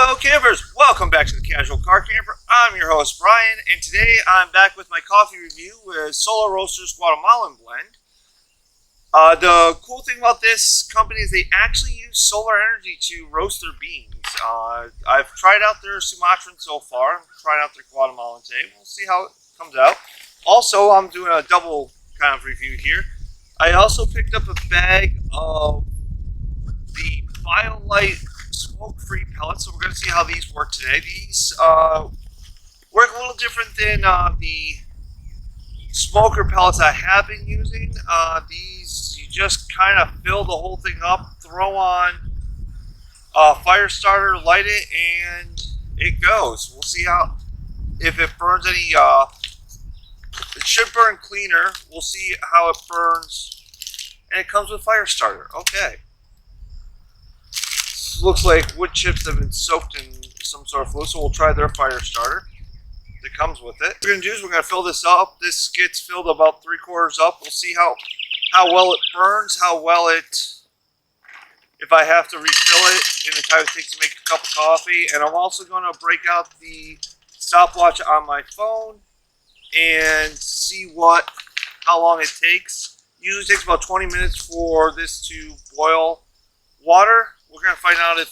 Hello campers, welcome back to the Casual Car Camper. I'm your host Brian, and today I'm back with my coffee review with Solar Roasters Guatemalan blend. The cool thing about this company is they actually use solar energy to roast their beans. I've tried out their Sumatran so far. I'm trying out their Guatemalan today. We'll see how it comes out. Also, I'm doing a double kind of review here. I also picked up a bag of the BioLite smoke-free pellets, so we're going to see how these work today. These work a little different than the smoker pellets I have been using. These, you just kind of fill the whole thing up, throw on a fire starter, light it, and it goes. We'll see if it burns any. It should burn cleaner. We'll see how it burns, and it comes with fire starter. Okay. Looks like wood chips have been soaked in some sort of fluid, so we'll try their fire starter that comes with it. What we're going to do is we're going to fill this up. This gets filled about 3/4 up. We'll see how well it burns, how well if I have to refill it in the time it takes to make a cup of coffee. And I'm also going to break out the stopwatch on my phone and see how long it takes. Usually takes about 20 minutes for this to boil water. We're going to find out if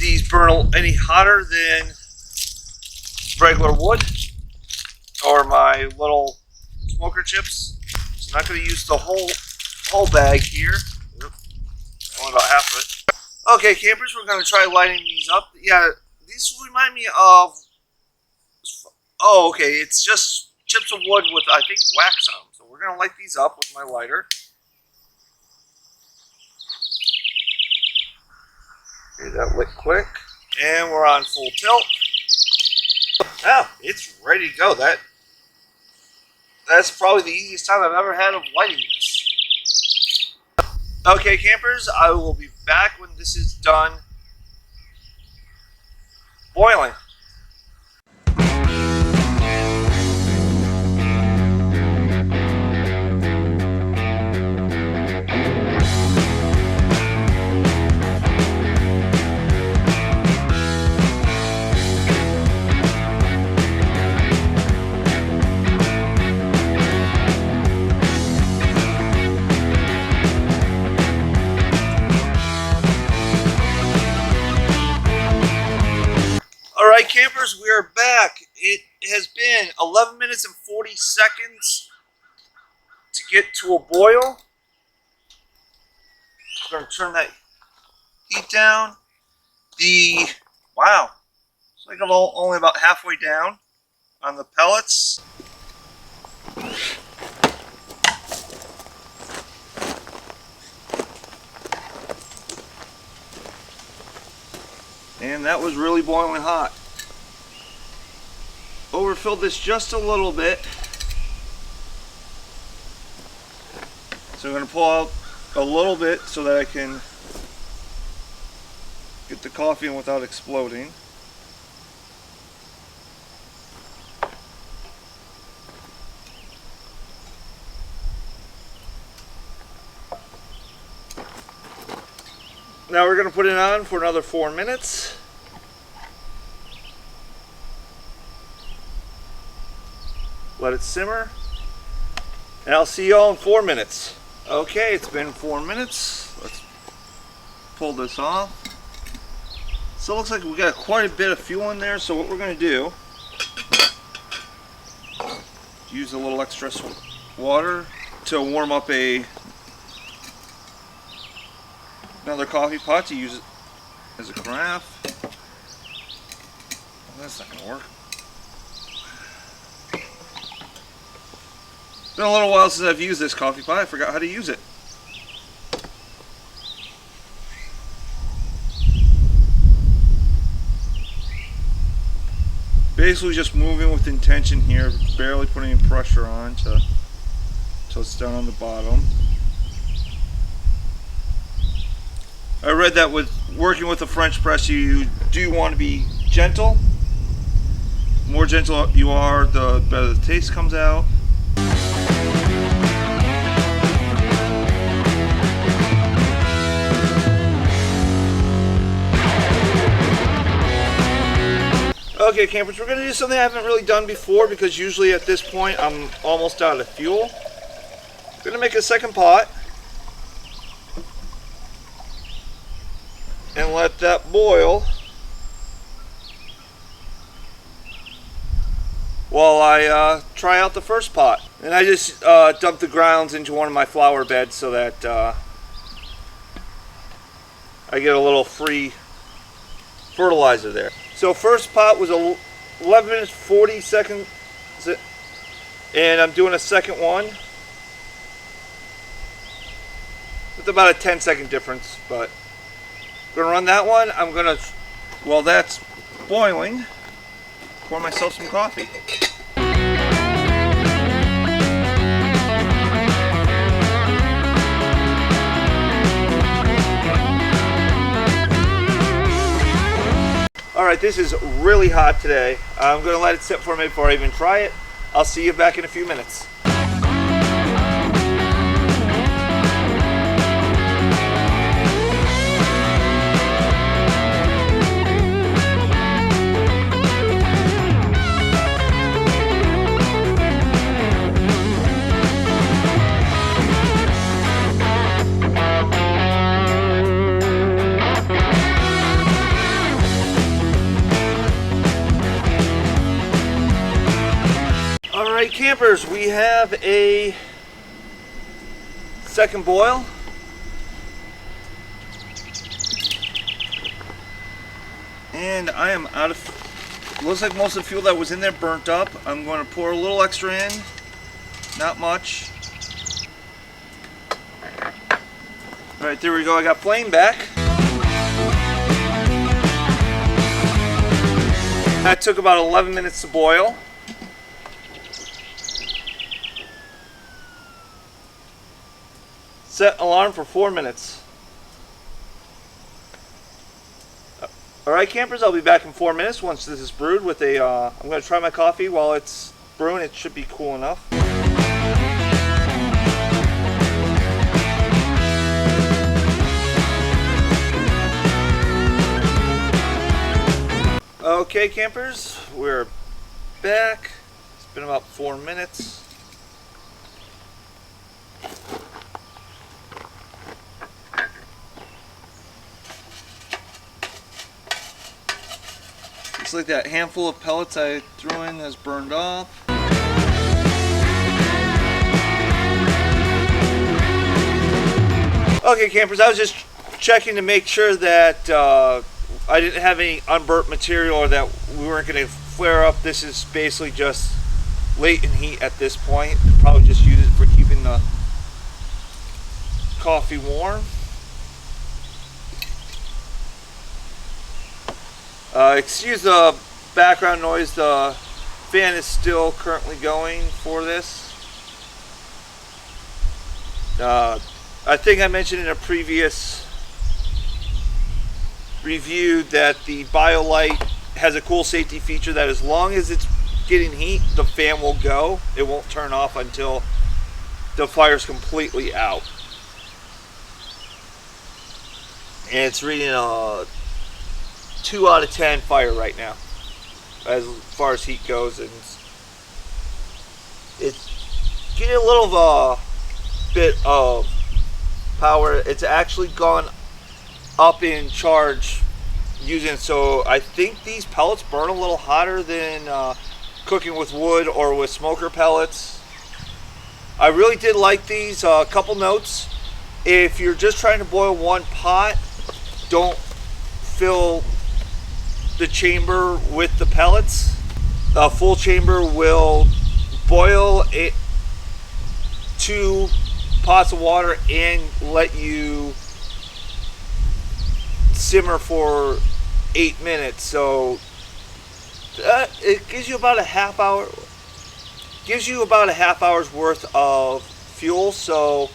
these burn any hotter than regular wood or my little smoker chips. So I'm not going to use the whole bag here. Only about half of it. Okay, campers, we're going to try lighting these up. Yeah, these remind me of... Oh, okay, it's just chips of wood with, I think, wax on them. So we're going to light these up with my lighter. Okay, that lit quick. And we're on full tilt. Now, it's ready to go. That's probably the easiest time I've ever had of lighting this. Okay, campers, I will be back when this is done boiling. Alright campers, we are back. It has been 11 minutes and 40 seconds to get to a boil. I'm going to turn that heat down. Wow, it's like I'm only about halfway down on the pellets. And that was really boiling hot. Overfilled this just a little bit. So I'm going to pull out a little bit so that I can get the coffee in without exploding. Now we're going to put it on for another 4 minutes. Let it simmer. And I'll see y'all in 4 minutes. Okay, it's been 4 minutes. Let's pull this off. So it looks like we got quite a bit of fuel in there. So what we're going to do, use a little extra water to warm up another coffee pot to use it as a carafe. Well, that's not going to work. It's been a little while since I've used this coffee pot. I forgot how to use it. Basically just moving with intention here, barely putting any pressure on until it's down on the bottom. I read that with working with a French press, you do want to be gentle. The more gentle you are, the better the taste comes out. Okay, campers, we're going to do something I haven't really done before because usually at this point I'm almost out of fuel. I'm going to make a second pot and let that boil while I try out the first pot. And I just dumped the grounds into one of my flower beds so that I get a little free fertilizer there. So first pot was 11 minutes 40 seconds, and I'm doing a second one with about a 10-second difference, but I'm gonna run that one. I'm gonna, while that's boiling, pour myself some coffee. Alright, this is really hot today. I'm going to let it sit for me before I even try it. I'll see you back in a few minutes. Alright campers, we have a second boil. And I am out of, looks like most of the fuel that was in there burnt up. I'm going to pour a little extra in, not much. Alright, there we go, I got flame back. That took about 11 minutes to boil. Set alarm for 4 minutes. Alright campers, I'll be back in 4 minutes once this is brewed with a, I'm going to try my coffee while it's brewing. It should be cool enough. Okay campers, we're back. It's been about 4 minutes. Looks like that handful of pellets I threw in has burned off. Okay campers, I was just checking to make sure that I didn't have any unburnt material or that we weren't going to flare up. This is basically just latent heat at this point. Probably just use it for keeping the coffee warm. Excuse the background noise, the fan is still currently going for this. I think I mentioned in a previous review that the BioLite has a cool safety feature that as long as it's getting heat, the fan will go. It won't turn off until the fire's completely out. And it's reading a 2 out of 10 fire right now as far as heat goes, and it's getting a little bit of power. It's actually gone up in charge using, so I think these pellets burn a little hotter than cooking with wood or with smoker pellets. I really did like these. A couple notes: if you're just trying to boil one pot, don't fill the chamber with the pellets. A full chamber will boil 2 pots of water and let you simmer for 8 minutes. So it gives you about a half hour. Gives you about a half hour's worth of fuel. So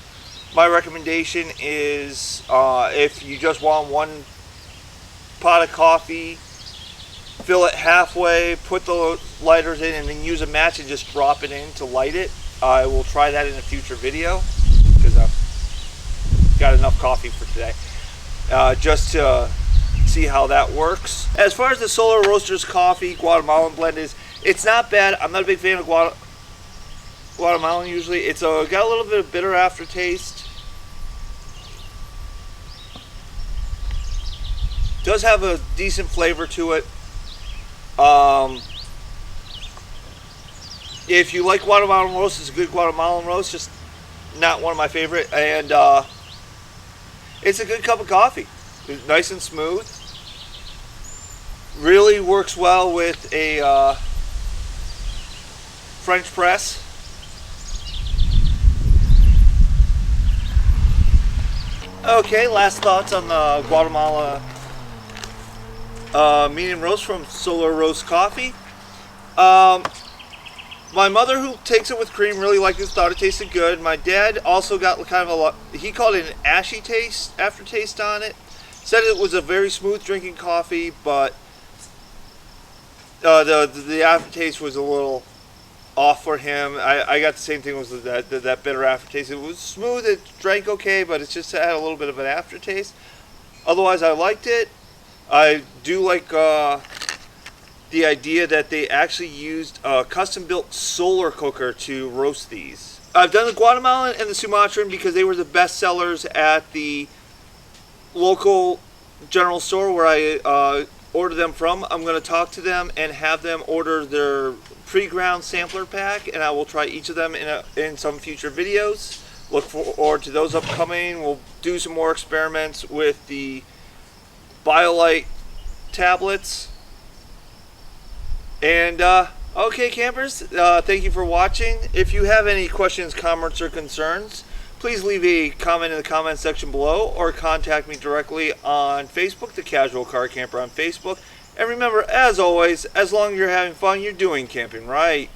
my recommendation is, if you just want 1 pot of coffee, fill it halfway, put the lighters in, and then use a match and just drop it in to light it. I will try that in a future video because I've got enough coffee for today. Just to see how that works. As far as the Solar Roasters Coffee Guatemalan blend is, it's not bad. I'm not a big fan of Guatemalan usually. It's got a little bit of bitter aftertaste. Does have a decent flavor to it. If you like Guatemalan roast, it's a good Guatemalan roast. Just not one of my favorite. And it's a good cup of coffee. It's nice and smooth. Really works well with a French press. Okay, last thoughts on the Guatemala medium roast from Solar Roast Coffee. My mother, who takes it with cream, really liked it, thought it tasted good. My dad also got kind of he called it an ashy taste, aftertaste on it. Said it was a very smooth drinking coffee, but the aftertaste was a little off for him. I got the same thing, was that bitter aftertaste. It was smooth, it drank okay, but it just had a little bit of an aftertaste. Otherwise, I liked it. I do like the idea that they actually used a custom-built solar cooker to roast these. I've done the Guatemalan and the Sumatran because they were the best sellers at the local general store where I ordered them from. I'm going to talk to them and have them order their pre-ground sampler pack, and I will try each of them in some future videos. Look forward to those upcoming. We'll do some more experiments with the BioLite tablets. And okay, campers, thank you for watching. If you have any questions, comments, or concerns, please leave a comment in the comment section below, or contact me directly on Facebook, The Casual Car Camper on Facebook. And remember, as always, as long as you're having fun, you're doing camping right.